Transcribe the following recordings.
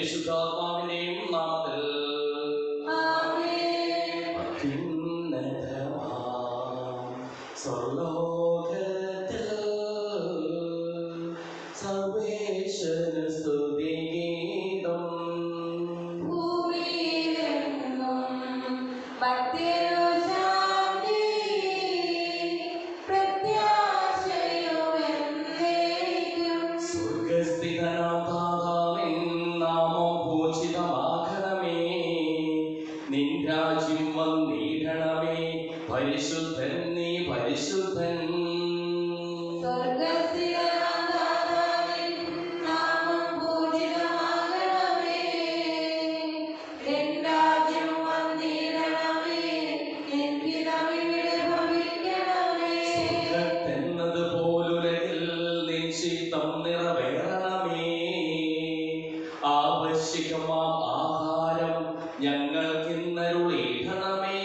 പരിശുദ്ധാത്മാവിന്റെയും നാമത്തിൽ സ്വർലോകത്തിൽ സർവേശ്വര സ്തുതിഗീതം സ്വർഗസ്ഥിതനാം താതാവിൻ നാമം ഭൂഷിതമാകണമേ. നിൻ രാജ്യം വന്നിടണമേ. പരിശുദ്ധൻ നീ പരിശുദ്ധൻ. പോലുലകിൽ നിൻ ചിത്തം നിറവേറണമേ. ആവശ്യകമാം ആഹാരം ഞങ്ങൾക്കിന്നരുളിടണമേ.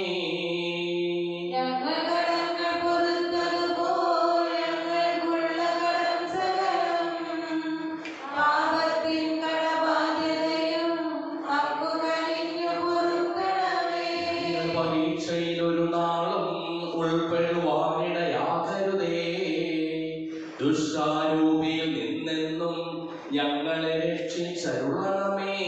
പരീക്ഷയിലൊരു നാളും ഉൾപ്പെടുവാനിടയാകരുതേ. ദുഷ്ടാരൂപിയിൽ നിന്നെന്നും ഞങ്ങളെ രക്ഷിച്ചരുളണമേ.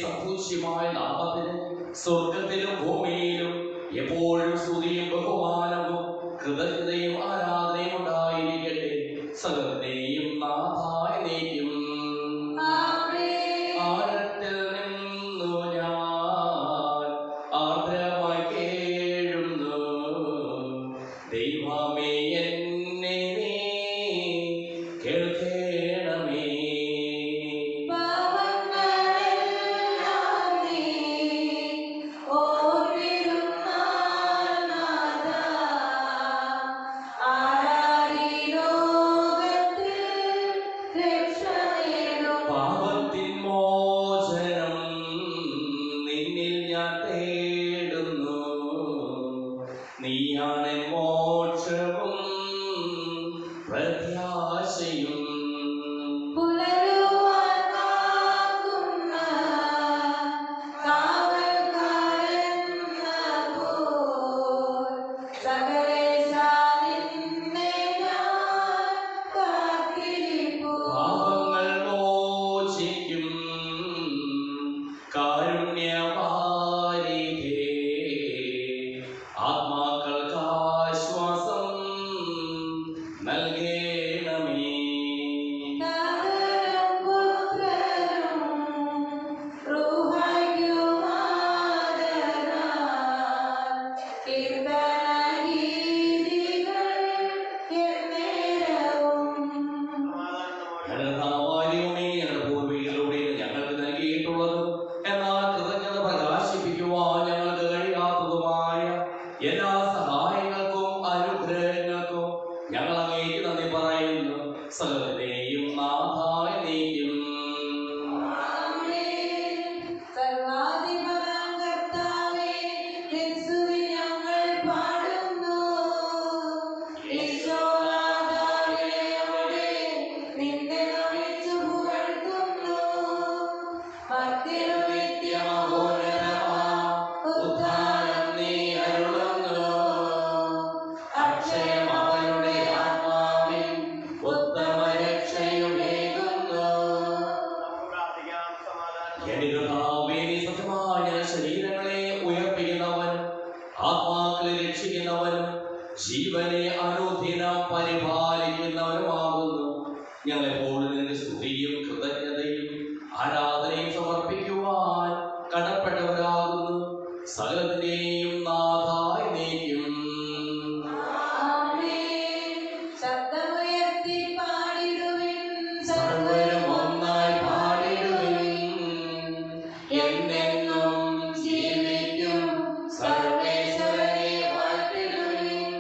സംഭൂഷ്യമായ നാമത്തിന് സ്വർഗത്തിലും ഭൂമിയിലും എപ്പോഴും സ്തുതിയും ബഹുമാനവും കൃതജ്ഞതയും ആരാധനയും ഉണ്ടായിരിക്കട്ടെ. സകലത്തെയും നാഥായ നീക്കും. ആഴത്തിൽ നിന്നു ഞാൻ ആർദ്രമായി കേഴുന്നു. ദൈവമേ എന്നെ നീ കേൾക്കേണമേ. പാപത്തിൻ മോചനം നിന്നിൽ ഞാൻ തേടുന്നു. നീയാണ് മോക്ഷവും പ്രത്യാശയും. പാപങ്ങൾ മോചിക്കും കാരുണ്യവാരിധേ. ആത്മാക്കൾക്ക് ആശ്വാസം നൽകേണമേ. ഞങ്ങളുടെ പൂർവികളിലൂടെ ഞങ്ങൾക്ക് നൽകിയിട്ടുള്ളതും എന്നാൽ കൃതജ്ഞത പ്രകാശിപ്പിക്കുവാൻ ഞങ്ങൾക്ക് കഴിയാത്തതുമായ എല്ലാ സഹായങ്ങൾക്കും അനുഗ്രഹങ്ങൾക്കും ഞങ്ങൾ അങ്ങേക്ക് നന്ദി പറയുന്നു. സകലത്തെയും നാഥായ നീക്കും. ഉദ്ധാരം നീ അരുളുന്നു. അക്ഷയമവനുടെ ആത്മാവിൻ ഉത്തമ രക്ഷയുമേകുന്നു. സത്യമായ ശരീരങ്ങളെ ഉയർപ്പിക്കുന്നവൻ, ആത്മാക്കളെ രക്ഷിക്കുന്നവനും ജീവനെ അനുദിനം പരിപാലിക്കുന്നവനുമാകുന്നു. ഞങ്ങളെപ്പോഴും നിന്റെ സ്തുതിയും കൃതജ്ഞതയും ആരാധനയും സമർപ്പിക്കുവാൻ കടപ്പെട്ടവരാകുന്നു. സകലത്തിന്റെയും നാഥായ നീക്കും. സർവരും ഒന്നായി പാടിടുവിൻ. എന്നെന്നും ജീവിക്കും സർവേശ്വരനെ വാഴ്ത്തിടുവിൻ.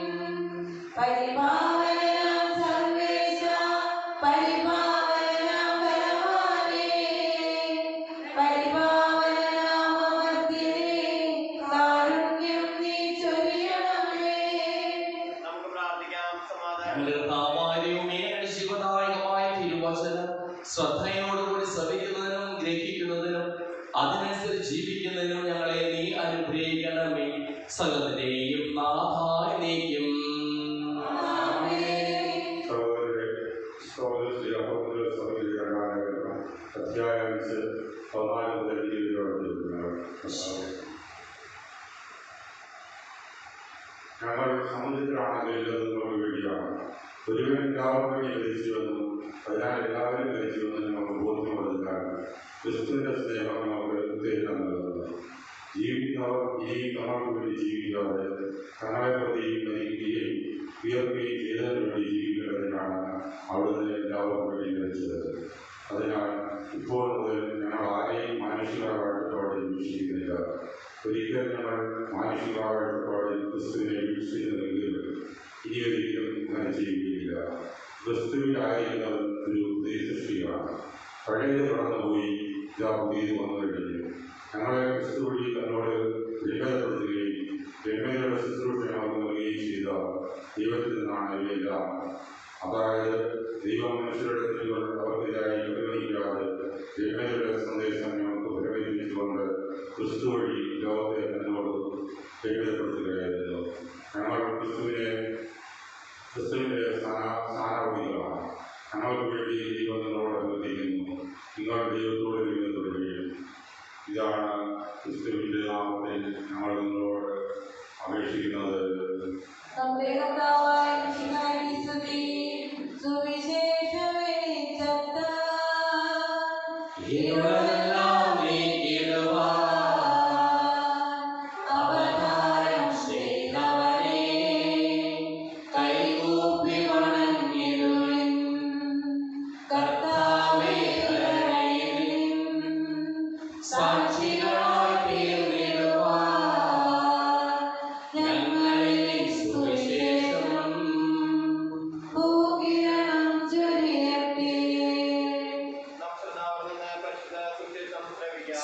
പരിപാവനം സർവേശ പരിപാവനം സകലത്തിന്റെയും നാഥായ നീക്കും. ഞങ്ങൾ സമുദ്രത്തിലാണെങ്കിൽ നിങ്ങൾക്ക് വേണ്ടിയാണ്. ഒരുവൻ എല്ലാവരും വേണ്ടി മരിച്ചുവെന്നും അതിനാൽ എല്ലാവരും മരിച്ചുവെന്നും നമുക്ക് ബോധ്യമുള്ളതിനാൽ ക്രിസ്തുവിന്റെ സ്നേഹം നമുക്ക് ഉത്തേജനം നൽകുന്നത്. ജീവിക്കുന്നവർ ഇനിയും തങ്ങൾക്ക് വേണ്ടി ജീവിക്കാതെ തങ്ങളെ പ്രതി മരിക്കുകയും ഉയർത്തുകയും ചെയ്തതിനു വേണ്ടി ജീവിക്കേണ്ടതിനാണ് അവിടുന്ന് എല്ലാവർക്കും വേണ്ടി മരിച്ചത്. അതിനാൽ ഇപ്പോൾ മുതൽ ഞങ്ങൾ ആരെയും മാനുഷിക വഴക്കത്തോടെ വീക്ഷിക്കുന്നില്ല. ഒരിക്കൽ ഞങ്ങൾ മാനുഷിക വഴക്കത്തോടെ ക്രിസ്തുവിനെ വീക്ഷിക്കുന്നെങ്കിൽ ഇനി ഒരിക്കലും അങ്ങനെ ചെയ്യുകയില്ല. ക്രിസ്തുവിലായിരുന്നത് ഒരു പുതിയ സൃഷ്ടിയാണ്. പഴയത് കടന്നുപോയി, ഇതാ പുതിയത് വന്നു കഴിഞ്ഞു. ഞങ്ങളെ ക്രിസ്തു വഴി തന്നോട് രേഖപ്പെടുത്തുകയും രേഖയുടെ ശുശ്രൂഷ നമുക്ക് നൽകുകയും ചെയ്ത ദൈവത്തിൽ നിന്നാണ് ഇവയെല്ലാം. അതായത് ദൈവം മനുഷ്യരുടെ തെറ്റുകൾ അവർക്കെതിരായി പരിഗണിക്കാതെ രേഖയുടെ സന്ദേശം ഞങ്ങൾക്ക് പരിഗണിച്ചുകൊണ്ട് ക്രിസ്തു വഴി ലോകത്തെ തന്നോട് രേഖപ്പെടുത്തുകയായിരുന്നു. ഞങ്ങൾ ക്രിസ്തുവിൻ്റെ സ്ഥാനാവധികളാണ്. ഞങ്ങൾക്ക് വേണ്ടി ദൈവം നിങ്ങളോട് അനുവദിക്കുന്നു. നിങ്ങൾ ദൈവത്തോട് തുടരുകയും ഇതാണ് ക്രിസ്തുവിൻ്റെ നാമത്തിൽ ഞങ്ങൾ നിങ്ങളോട് അപേക്ഷിക്കുന്നത്.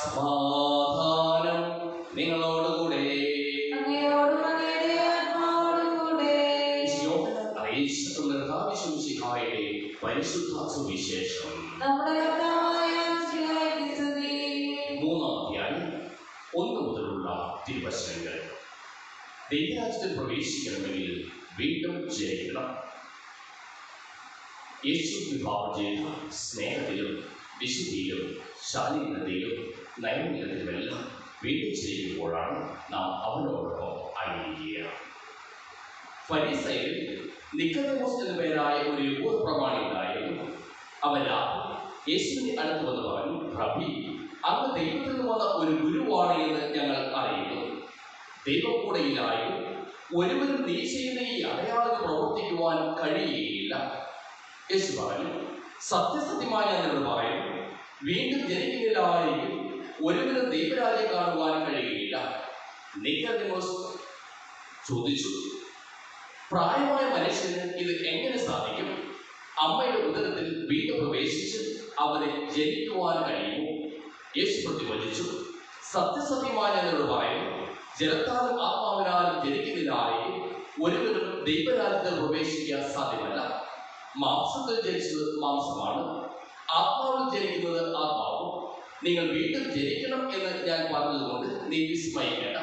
സമാധാനം നിങ്ങളോടുകൂടെ. പരിശുദ്ധ സുവിശേഷം 3-ാം അധ്യായം 1 മുതലുള്ള തിരുവചനങ്ങൾ. ദൈവരാജ്യത്തിൽ പ്രവേശിക്കണമെങ്കിൽ വീണ്ടും ജനിക്കണം. യേശു വിഭാവം ചെയ്ത സ്നേഹത്തിലും വിശുദ്ധിയിലും ശാലീനതയിലും നൈർമല്യത്തിലുമെല്ലാം വീണ്ടും ചെയ്യുമ്പോഴാണ് നാം അവനോടൊപ്പം ആയിരിക്കുക. ഫരീസയരിൽ നിക്കോദെമോസ് എന്ന പേരായ ഒരു യഹൂദ പ്രമാണി ഉണ്ടായിരുന്നു. അവൻ യേശുവിന്റെ അടുത്ത് വന്ന് പറഞ്ഞു, റബ്ബി, അങ്ങ് ദൈവത്തിൽ നിന്ന് വന്ന ഒരു ഗുരുവാണ് എന്ന് ഞങ്ങൾ അറിയുന്നു. ദൈവം കൂടെയില്ലായും ഒരുവരും നീ ചെയ്യുന്ന ഈ അടയാളം പ്രവർത്തിക്കുവാൻ കഴിയുകയില്ല. യേശു പറഞ്ഞു, സത്യസത്യമായി ഞാൻ എന്നോട് പറയുന്നു, വീണ്ടും ജനിക്കുന്നില്ലായെങ്കിൽ ഒരുവരും ദൈവരാജ്യം കാണുവാൻ കഴിയുകയില്ല. നിക്കോദെമോസ് ചോദിച്ചു, പ്രായമായ മനുഷ്യന് ഇത് എങ്ങനെ സാധിക്കും? അമ്മയുടെ ഉദരത്തിൽ വീണ്ടും പ്രവേശിച്ച് അവനെ ജനിക്കുവാൻ കഴിയുമോ? യേശു പ്രതിവചിച്ചു, സത്യസത്യമായി ഞാൻ എന്നോട് പറയുന്നു, ജലത്താലും ആത്മാവിനാലും ജനിക്കുന്നില്ലായെങ്കിൽ ഒരുവരും ദൈവരാജ്യത്തിൽ പ്രവേശിക്കാൻ സാധ്യമല്ല. മാംസത്തിൽ ജനിച്ചത് മാംസമാണ്, ആത്മാവിൽ ജനിക്കുന്നത് ആത്മാവും. നിങ്ങൾ വീണ്ടും ജനിക്കണം എന്ന് ഞാൻ പറഞ്ഞതുകൊണ്ട് നീ വിസ്മയിക്കേണ്ട.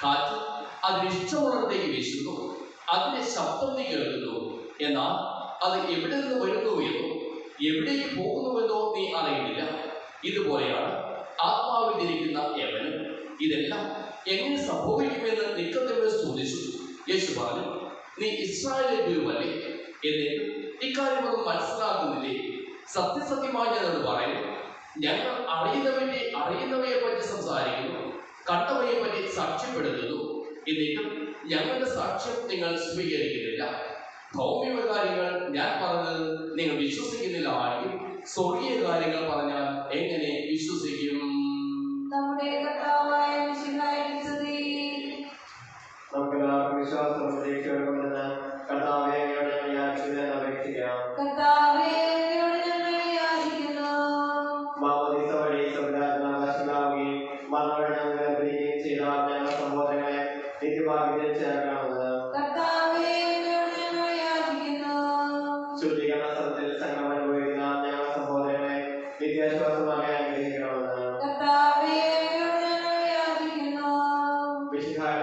കാറ്റ് അതിനിഷ്ടമുള്ളിടത്തേക്ക് വീശുന്നു, അതിന്റെ ശബ്ദം നീ കേൾക്കുന്നു, എന്നാൽ അത് എവിടെ നിന്ന് വരുന്നു എന്നോ എവിടേക്ക് പോകുന്നുവെന്നോ നീ അറിയുന്നില്ല. ഇതുപോലെയാണ് ആത്മാവിൽ ജനിക്കുന്ന യവനും. ഇതെല്ലാം എങ്ങനെ സംഭവിക്കുമെന്ന് നിക്കോദെമോസ് ചോദിച്ചു. യേശു പറഞ്ഞു, നീ ഇസ്രായേലിലെ ഗുരുവല്ലേ, എന്നിട്ടും ഇക്കാര്യമൊന്നും മനസ്സിലാക്കുന്നില്ലേ? സത്യസത്യമായി ഞാനത് പറയുന്നു, ഞങ്ങൾ അറിയുന്നവയെ പറ്റി സംസാരിക്കുന്നു, കണ്ടവയെ പറ്റി സാക്ഷ്യപ്പെടുത്തുന്നു, എന്നിട്ടും ഞങ്ങളുടെ സാക്ഷ്യം നിങ്ങൾ സ്വീകരിക്കുന്നില്ല. ഭൗമിക കാര്യങ്ങൾ ഞാൻ പറഞ്ഞത് നിങ്ങൾ വിശ്വസിക്കുന്നില്ല എങ്കിൽ സ്വർഗീയ കാര്യങ്ങൾ പറഞ്ഞാൽ എങ്ങനെ വിശ്വസിക്കും? വിശുദ്ധായ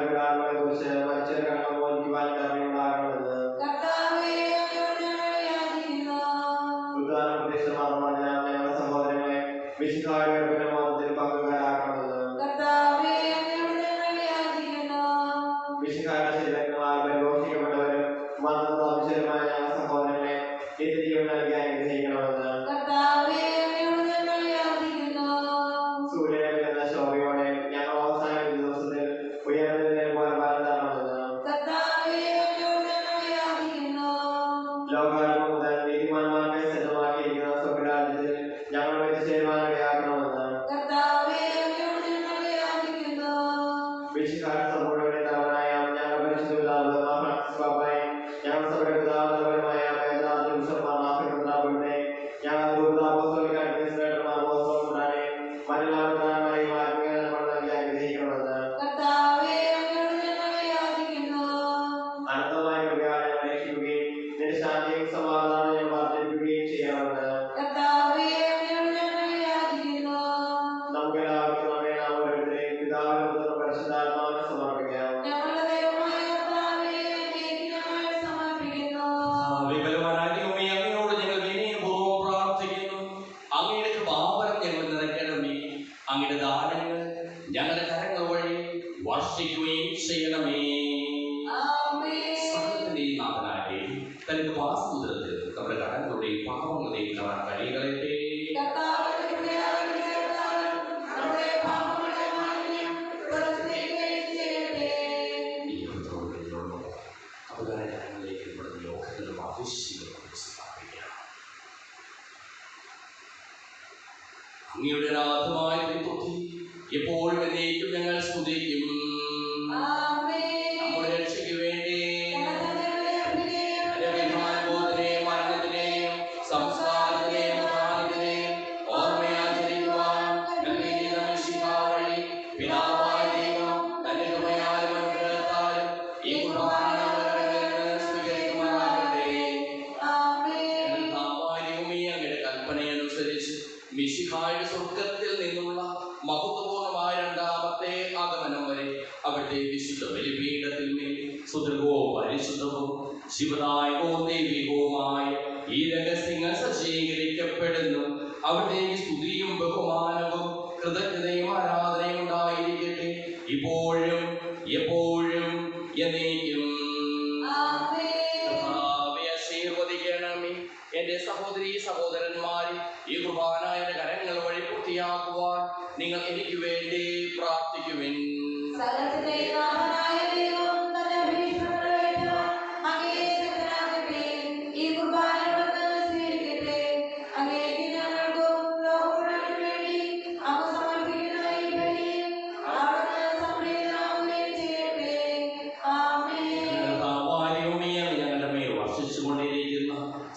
മിശിഹായുടെ ശരീരങ്ങളാൽ പരിപോഷിക്കപ്പെട്ടവരും മരണം പ്രാപിച്ചവരുമായ ഞങ്ങളുടെ സഹോദരങ്ങളെ നിത്യജീവൻ നൽകി അനുഗ്രഹിക്കണമെന്ന് സൂര്യനിൽ നിന്ന് ശോഭയോടെ ഞങ്ങൾ അവസാന ദിവസത്തിൽ ഉയർന്നതിനെ പോലെ ഫലം തരണമെന്ന് ലോകാരംഭം മുതൽ നീതിമാന്മാർക്ക് സജ്ജമാക്കിയിരിക്കുന്ന സ്വർഗ്ഗരാജ്യത്തിൽ ഞങ്ങൾ എത്തിച്ചേരുവാനിടയാക്കണമെന്ന് മിശിഹായുടെ സഭയുടെ തലവനായ ഞങ്ങൾ പരിശുദ്ധ പിതാവ് ഫ്രാൻസിസ് പാപ്പായും ഞങ്ങൾ സഭയുടെ പിതാവുമായ മേധാവി ബിഷപ്പ് മാർപ്പാപ്പയുടെ ഞങ്ങൾ അപ്പോസ്തലിക അഡ്മിനിസ്ട്രേറ്റർമാർ അപ്പോസ്തലന്മാരെ മറ്റെല്ലാവരുടെയും ആത്മീയ നന്മകൾ നൽകി അനുഗ്രഹിക്കണമെന്ന് അനന്തമായ കൃപയാൽ ഞങ്ങളെ രക്ഷിക്കുകയും നിന്റെ ശാന്തിയും സമാധാനവും ഞങ്ങൾ വർദ്ധിപ്പിക്കുകയും ചെയ്യണമെന്ന് നമുക്കെല്ലാവർക്കും നമ്മെ നാം ഓരോരുത്തരെയും പിതാവിനും പുത്രനും പരിശുദ്ധാത്മാവിനും സമർപ്പിക്കാം. വിപുലമായ ദൈവമേ, അങ്ങയോട് ഞങ്ങൾ വിനയപൂർവ്വം പ്രാർത്ഥിക്കുന്നു. അങ്ങയുടെ കൃപാവരം ഞങ്ങൾ നിറയ്ക്കണമേ. അങ്ങയുടെ ദാനങ്ങൾ ഞങ്ങളുടെ കരങ്ങൾ വഴി വർഷിക്കുകയും ചെയ്യണമേ. സകലത്തിന്റെയും നാഥനായ തന്റെ വാസുദത്തിൽ നമ്മുടെ കടങ്ങളുടെയും പാപങ്ങളുടെയും കഴികളെ അങ്ങയുടെ നാഥമായ ത്രിത്വത്തിൽ എപ്പോഴും എന്നേക്കും ഞങ്ങൾ സ്തുതിക്കും. നമ്മുടെ രക്ഷയ്ക്ക് വേണ്ടി അഭിമാനബോധനെയും മരണത്തിനെയും സംസ്കാരത്തിനെയും ഉത്ഥാനത്തിനെയും ഓർമ്മയാചരിക്കുവാൻ വഴി പിതാവായ ദൈവം തന്റെ കൃപയാലും അനുഗ്രഹത്താലും ഈ കുർബാന സ്വീകരിക്കുമാറാകട്ടെ. അങ്ങയുടെ കൽപ്പനയനുസരിച്ച് മിശിഹായുടെ സ്വർഗത്തിൽ നിന്നുള്ള മഹത്വപൂർണമായ രണ്ടാമത്തെ ആഗമനം വരെ അവിടുത്തെ വിശുദ്ധ ബലിപീഠത്തിൽ മേൽ സുദൃഢവും പരിശുദ്ധവും ശിവദായകവും ദൈവികവുമായ ഈ രഹസ്യങ്ങൾ സജ്ജീകരിക്കപ്പെടുന്നു. അവിടുത്തെ സ്തുതിയും ബഹുമാനവും കൃതജ്ഞതയും ആരാധനയും ഉണ്ടായിരിക്കട്ടെ, ഇപ്പോഴും എപ്പോഴും എന്നേക്കും. ആശീർവദിക്കണമേ. എന്റെ സഹോദരീ സഹോദരന്മാരെ, ഈ കുർബാനയുടെ കരങ്ങൾ വഴി പൂർത്തിയാക്കുവാൻ നിങ്ങൾ എനിക്ക് വേണ്ടി പ്രാർത്ഥിക്കുവിൻ.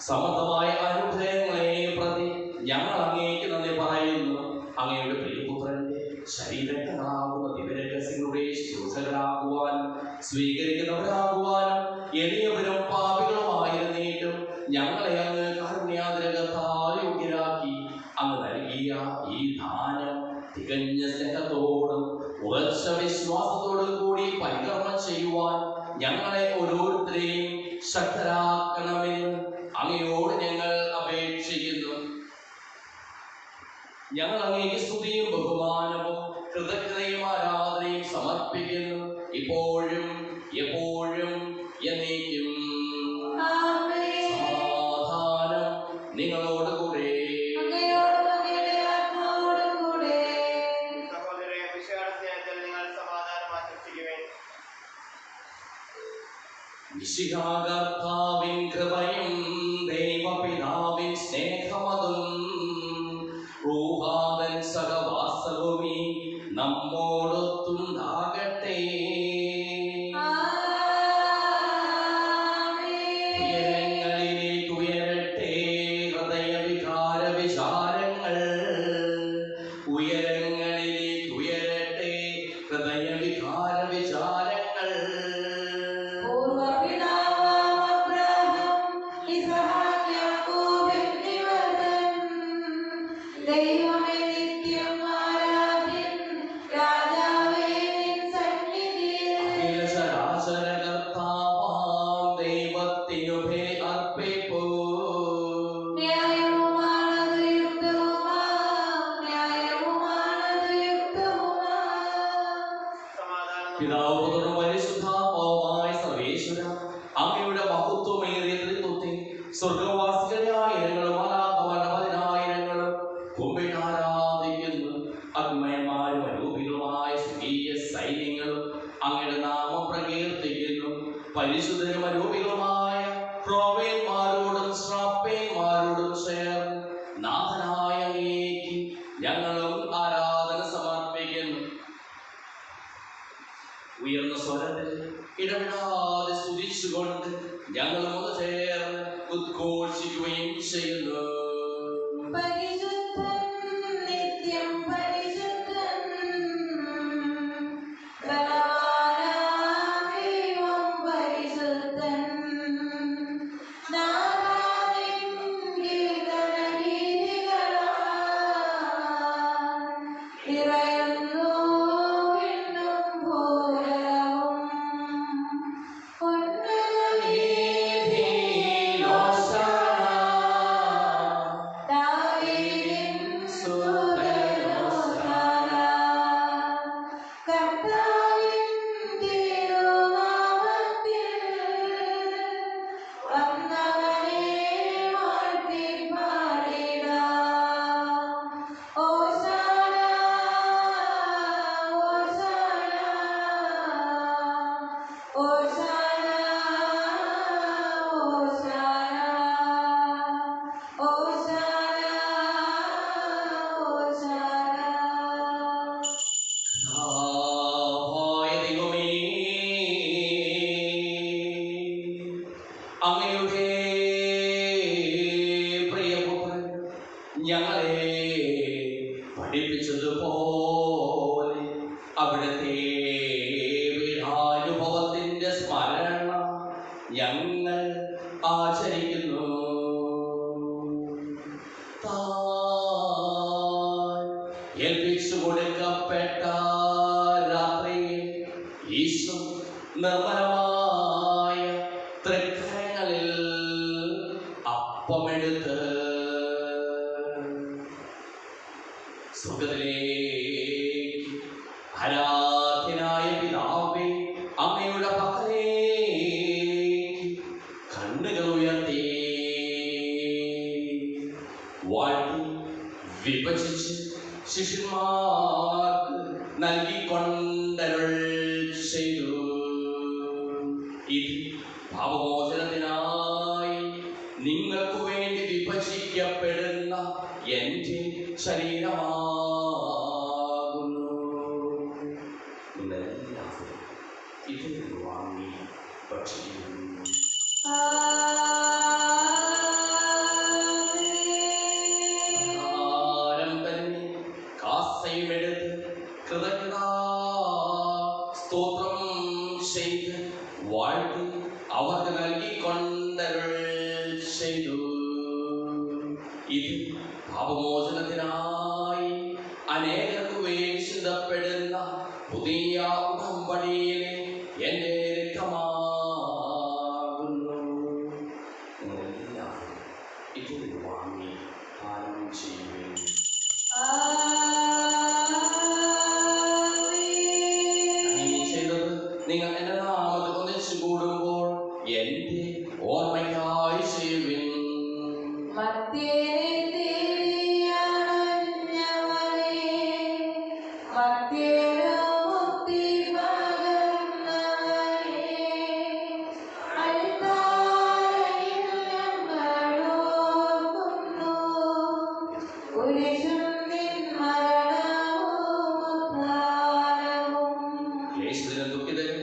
സമൃദ്ധമായ അനുഗ്രഹങ്ങളെ പ്രതി ഞങ്ങൾ അങ്ങേക്ക് നന്ദി പറയുന്നു. അങ്ങയുടെ പ്രിയപുത്രന്റെ ശരീരങ്ങളാകുന്ന ദിവരഹസ്യങ്ങളുടെ ശുശ്രൂഷകരാകുവാനും സ്വീകരിക്കുന്നവരാകുവാനും എളിയവരും പാപികളുമായിരുന്നിട്ടും ഞങ്ങളെ അങ്ങ് കാരുണ്യാതിരകത്താൽ യോഗ്യരാക്കി. അങ്ങ് നൽകിയ ഈ ദാനം തികഞ്ഞ സ്നേഹത്തോടും ഉറച്ച വിശ്വാസത്തോടും കൂടി പരികർമ്മം ചെയ്യുവാൻ ഞങ്ങളെ ഓരോരുത്തരെയും ശക്തരാക്കണമെന്ന് അങ്ങയോട് ഞങ്ങൾ അപേക്ഷിക്കുന്നു. ഞങ്ങൾ അങ്ങേക്ക് സ്തുതിയും ബഹുമാനവും കൃതജ്ഞതയും ആരാധനയും സമർപ്പിക്കുന്നു, ഇപ്പോഴും എപ്പോഴും എന്നേക്കും. സമാധാനം നിങ്ങളോടുകൂടെ. മിശിഹാകർത്താവിൻ കൃപയും ദൈവപിതാവിൻ സ്നേഹമതും റൂഹാവൻ സഹവാസവുമീ നമ്മോടൊത്തുണ്ടാകട്ടെ. ഉയരങ്ങളിലേക്ക് ഉയരട്ടെ ഹൃദയവികാര വിചാരങ്ങൾ, ഉയരങ്ങളിലേക്ക് ഉയരട്ടെ ഹൃദയവികാര വിചാരങ്ങൾ. പിതാവ് സൗഹൃദ പരിശുദ്ധാത്മാവുമായ സർവേശ്വര, അങ്ങയുടെ മഹത്വമേറിയ ത്രിത്വത്തെ സ്വർഗവാസികളെ ആയിരങ്ങളും മാലാഖമാരുടെ പതിനായിരങ്ങളും കുമ്പിട്ട് ആരാധിക്കുന്നു. അഗ്മയന്മാരും അരൂപികളുമായ സ്വർഗീയ സൈന്യങ്ങളും അങ്ങയുടെ നാമം പ്രകീർത്തിക്കുന്നു. പരിശുദ്ധരും അരൂപികളുമായ ക്രോവേന്മാരോടും ശ്രാപ്പേന്മാരോടും ചേർന്ന് നാഥനായ അങ്ങേക്ക് ഞങ്ങളും ആരാധന സമർപ്പിക്കുന്നു. ഉയർന്ന സ്വരത്തിൽ ഇടപെടാതെ സ്തുതിച്ചുകൊണ്ട് ഞങ്ങൾ ഒന്ന് ചേർന്ന് ഉദ്ഘോഷിക്കുകയും ചെയ്യുന്നു. പരിശുദ്ധൻ, നിത്യം പരിശുദ്ധൻ, ബലവാനാം ദൈവം പരിശുദ്ധൻ, നാഥാവിൻ കീർത്തനഗീതികളാൽ നിറയുന്നു വിണ്ണും ഭൂതലവും. ദാവീദിൻ സുതനോസാന, കർത്താവിൻ തിരുനാമത്തിൽ വന്നവനെ വാഴ്ത്തിപ്പാടിടാം. ഓശാന, ഓശാന, ഓശാന, ഓശാന, ഓശാന, ഓശാന. കർത്താവായ ദൈവമേ, അങ്ങയുടെ പ്രിയപുത്രൻ ഞങ്ങളെ പഠിപ്പിച്ചതുപോലെ അവിടുത്തെ പീഡാനുഭവത്തിന്റെ സ്മരണ ഞങ്ങൾ ആചരിക്കുന്നു. താൻ ഏൽപ്പിച്ചു കൊടുക്കപ്പെട്ട രാത്രിയിൽ ഈശോ നിർമ്മലമായ തൃക്കരങ്ങളിൽ അപ്പമെടുത്ത് സ്വർഗ്ഗത്തിലേക്ക് ആരാധ്യനായ പിതാവേ, അങ്ങയുടെ പക്കലേക്ക് കണ്ണുകൾ ഉയർത്തി വാഴ്ത്തി വിഭജിച്ച് ശിഷ്യന്മാർക്ക് നൽകിക്കൊണ്ടരുൾ ചെയ്തു. ഇത് പാപമോചനത്തിനായി നിങ്ങൾക്ക് വേണ്ടി വിഭജിക്കപ്പെടുന്ന എൻ്റെ ശരീരമാകുന്നു. നിങ്ങളെല്ലാവരും ഇതിൽ നിന്ന് വാങ്ങി ഭക്ഷിക്കുന്നു. ആഹാരം തന്നെ കാസയുമെടുത്ത് കൃതജ്ഞതാ സ്തോത്രം ചെയ്ത് വാഴ്ത്തി അവർക്ക് നൽകിക്കൊണ്ടരുൾ ചെയ്തു. ഇത് പാപമോചനത്തിനായി അനേകർക്ക് വേണ്ടി ചിന്തപ്പെടുന്ന പുതിയ ഉടമ്പടിയിലെ എൻ്റെ രക്തമാകുന്നു. നിങ്ങളെല്ലാവരും ഇതിൽ വാങ്ങി പാനം ചെയ്യുകയും ചെയ്തത് നിങ്ങൾ എൻ്റെ നാമത്തിൽ ഒന്നിച്ചു കൂടുമ്പോൾ എൻ്റെ ഓർമ്മയ്ക്കായി ചെയ്യുവിൻ. ക്ലേശിതരും ദുഃഖിതരും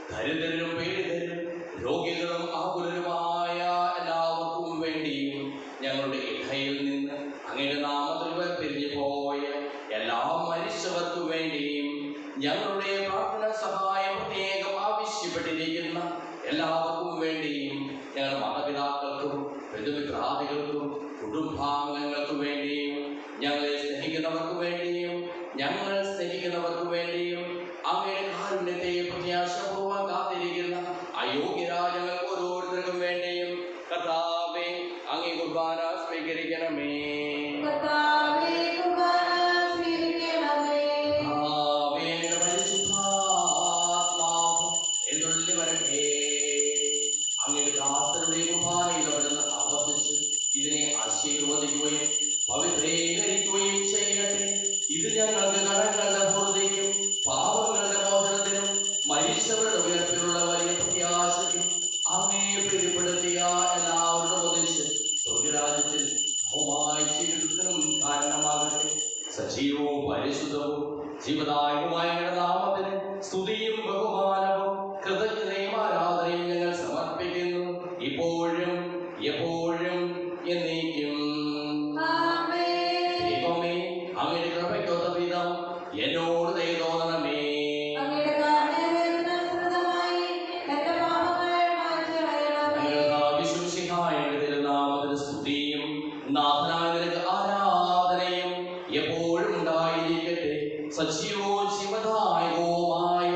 ദരിദ്രരും പീഡിതരും രോഗികളും ആകുലരുമായ എല്ലാവർക്കും വേണ്ടിയും ഞങ്ങളുടെ ഇടയിൽ നിന്ന് അങ്ങയുടെ നാമത്തിൽ പിരിഞ്ഞു പോയ എല്ലാ മനുഷ്യർക്കു വേണ്ടിയും ഞങ്ങളുടെ പ്രാർത്ഥന സഹായം പ്രത്യേകം ആവശ്യപ്പെട്ടിരിക്കുന്ന എല്ലാവർക്കും വേണ്ടിയും ഞങ്ങളുടെ മാതാപിതാക്കൾക്കും ബന്ധുമിത്രാദികൾക്കും കുടുംബാംഗങ്ങൾക്കു വേണ്ടിയും ഞങ്ങളെ സ്നേഹിക്കുന്നവർക്ക് വേണ്ടിയും ഞങ്ങൾ സ്നേഹിക്കുന്നവർക്ക് വേണ്ടിയും അങ്ങയുടെ കാരുണ്യത്തെ പ്രത്യാശപൂർവ്വം കാത്തിരിക്കുന്ന അയോഗ്യരായ ഞങ്ങൾക്ക് ഓരോരുത്തർക്കും വേണ്ടിയും കർത്താവേ അങ്ങേ കുർബാന സ്വീകരിക്കണമേ. പരിശുദ്ധാത്മാവ് അവിടുത്തെ ഉയർത്തിലുള്ള വലിയ പ്രത്യാശയ്ക്കും അങ്ങേ പ്രീതിപ്പെടുത്തിയ എല്ലാവരുടെ ഒന്നിച്ച് സ്വർഗരാജ്യത്തിൽ ജീവിതത്തിനും കാരണമാകട്ടെ. സജീവവും പരിശുദ്ധവും ജീവദായകമായ നാമത്തിന് സ്തുതിയും ബഹുമാനവും കൃതജ്ഞതയും ആരാധനയും ഞങ്ങൾ സമർപ്പിക്കുന്നു, ഇപ്പോഴും എപ്പോഴും എന്നേക്കും. ദൈവമേ, അങ്ങയുടെ കൃപയ്ക്കൊത്ത വിധം എന്നോട് ദയ തോന്നണമേ. തിരുനാമത്തിന് സ്തുതിയും നാഥനായ നിനക്ക് ആരാധനയും എപ്പോഴും ഉണ്ടായിരിക്കട്ടെ. സജീവവും ശിവദായകവുമായ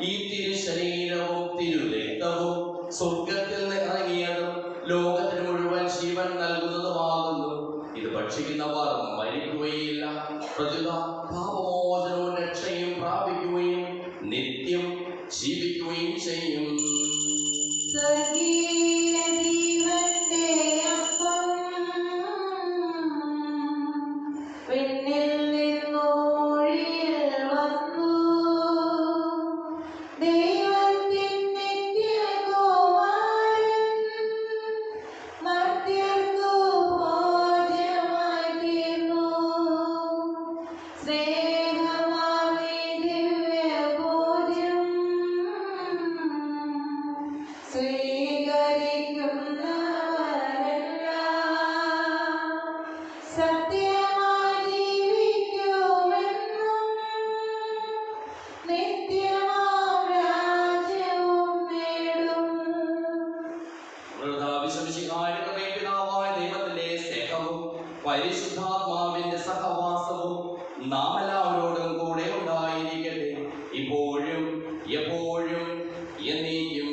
ഈ തിരുശരീരവും തിരുരക്തവും സ്വർഗത്തിൽ നിന്ന് ഇറങ്ങിയതും ലോകത്തിന് മുഴുവൻ ജീവൻ നൽകുന്നതുമാകുന്നു. ഇത് ഭക്ഷിക്കുന്നവർ മരിക്കുകയില്ല, പ്രത്യുത പാപമോചനവും രക്ഷയും പ്രാപിക്കുകയും നിത്യം ജീവിക്കുകയും ചെയ്യും. പരിശുദ്ധാത്മാവിന്റെ സഹവാസവും നാം എല്ലാവരോടും കൂടെ ഉണ്ടായിരിക്കട്ടെ, ഇപ്പോഴും എപ്പോഴും എന്നേക്കും.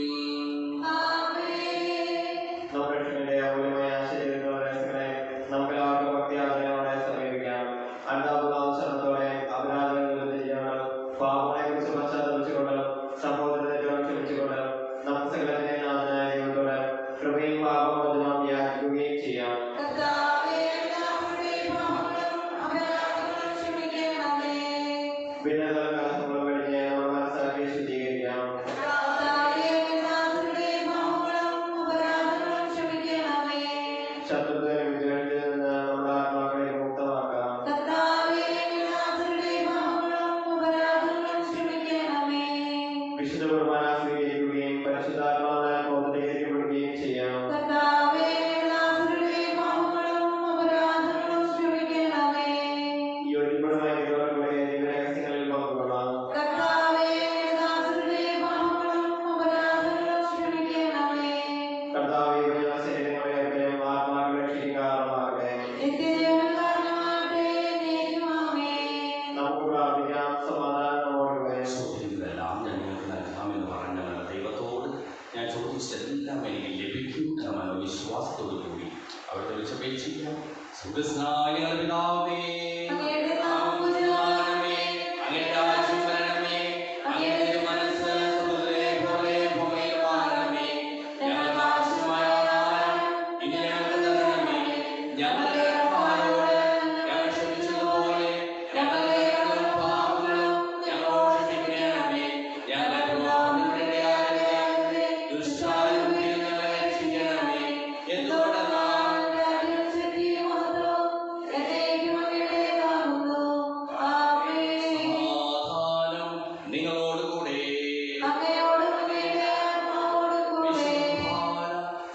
എല്ലാം എനിക്ക് ലഭിക്കും എന്ന മനോവിശ്വാസത്തോടു കൂടി അവിടെ വിളിച്ചപേക്ഷിക്കാം. സുഖസ്നായ പിതാവേ,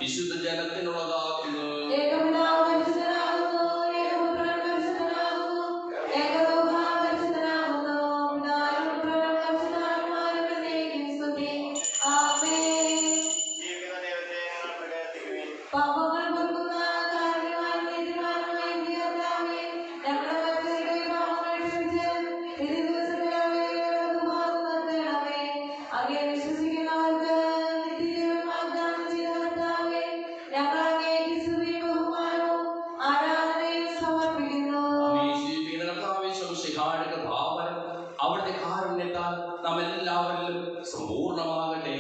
വിശുദ്ധ ജനത്തിനുള്ളതാകുന്നു. അവിടുത്തെ കാരുണ്യത്താൽ നാം എല്ലാവരിലും സമ്പൂർണ്ണമാകട്ടെ.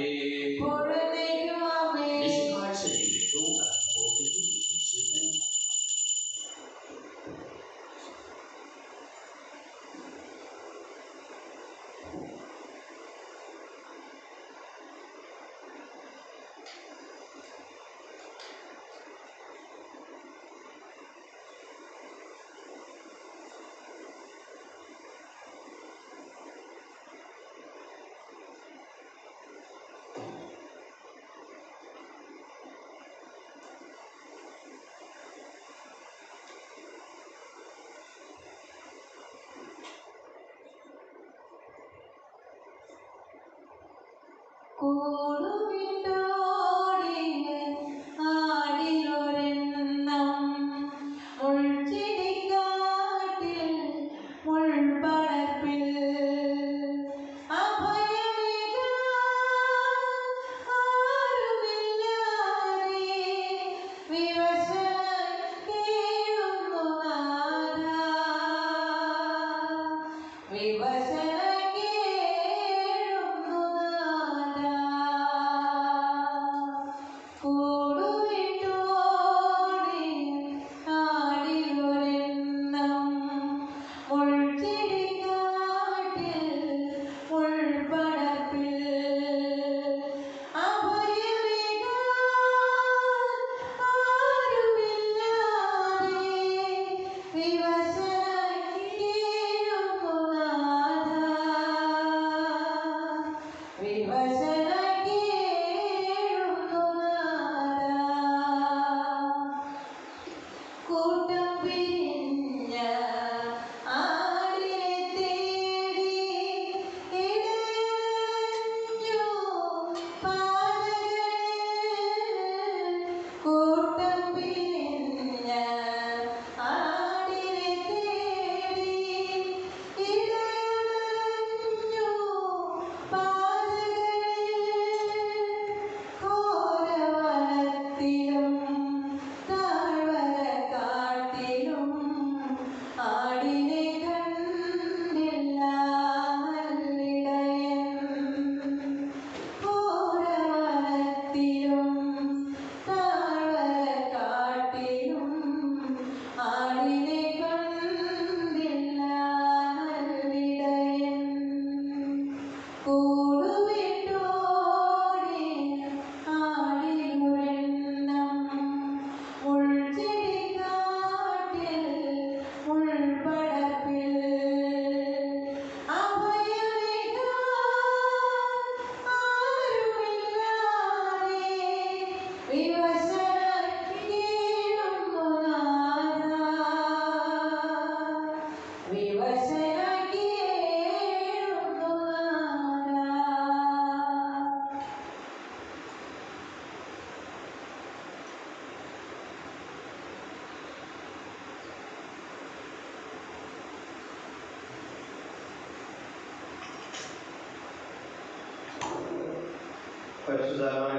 പരിശുദ്ധമായ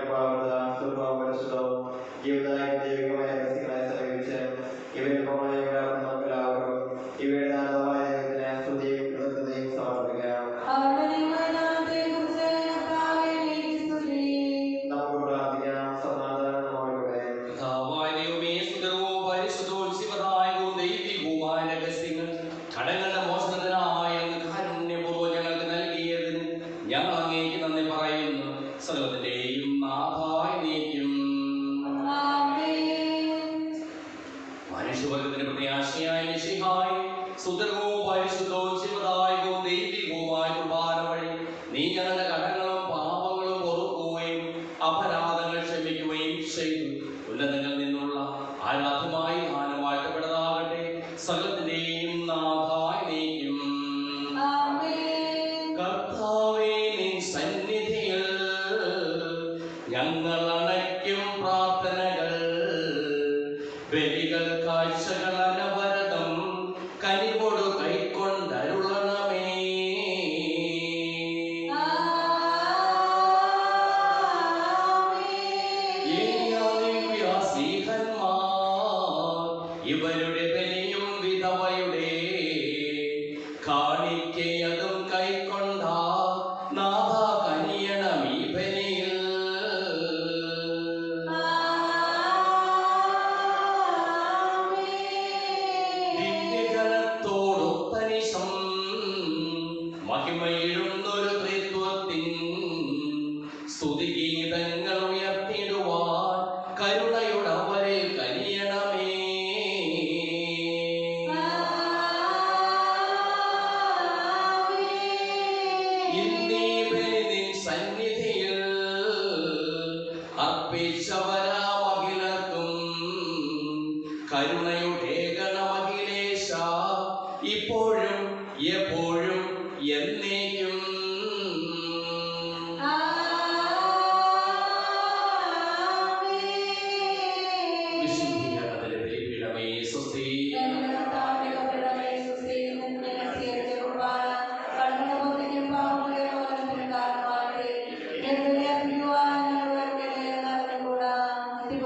സ്വഭാവ പരിശുദ്ധവും ജീവിതമായ ദൈവികമായ രഹസ്യങ്ങളെ സമീപിച്ച് ഇവയിൽ എല്ലാവർക്കും ഇവയുടെ നാഥമായ ദൈവത്തിന് സ്തുതിയും കൃതജ്ഞതയും സമർപ്പിക്കാം. നമുക്ക് പ്രാർത്ഥിക്കാം. സമാധാനം നമ്മോടുകൂടെ. കടങ്ങളുടെ മോചനത്തിനായ കാരുണ്യപൂർവ്വം ഞങ്ങൾക്ക് നൽകിയതിന് ഞങ്ങൾ അങ്ങേക്ക് നന്ദി പറയുന്നു. സകലത്തിന്റെയും നാഥായ നീക്കും മനുഷ്യവർഗത്തിന്റെ പ്രത്യാശയായ മിശിഹായി സുന്ദരവും പരിശുദ്ധവും ശിവദായകവും ദൈവികവുമായ കുർബാന വഴി നീ ഞങ്ങളുടെ കടങ്ങളും പാപങ്ങളും പൊറുക്കുകയും അപരാധങ്ങൾ ക്ഷമിക്കുകയും ചെയ്തു. ഉന്നതങ്ങളിൽ നിന്നുള്ള ആരാധ്യമായി മാനവാഴ്ത്തപ്പെട്ടതാകട്ടെ. സകലത്തിന്റെയും നാഥായ നീക്കും. കർത്താവേ, നിൻ സന്നിധിയിൽ ഞങ്ങൾ അണയ്ക്കും പ്രാർത്ഥനകൾ, ബലികൾ, കാഴ്ചകൾ അനവരതം കനിവോട് കൈക്കൊണ്ടരുളണമേ. ഇവരുടെ ബലിയും വിധവയുടെ കാണിക്കയതും കൈക്കൊണ്ട നാഥ കനിയണം ഈ ബലിയിൽ. ദിവ്യജനത്തോടൊത്തനിശം മഹിമയിടുന്നൊരു ത്രിത്വത്തിൻ സ്തുതിഗീതങ്ങൾ ഉയർത്തിടുവാൻ കരുണയുടവരിൽ കനിയണമേ. ഇന്നീ ബലി നിൻ സന്നിധിയിൽ അർപ്പിച്ചവരാമഖിലർക്കും കരുണയുടെ ഗണമഖിലേശ ഇപ്പോഴും എപ്പോഴും എന്നേക്കും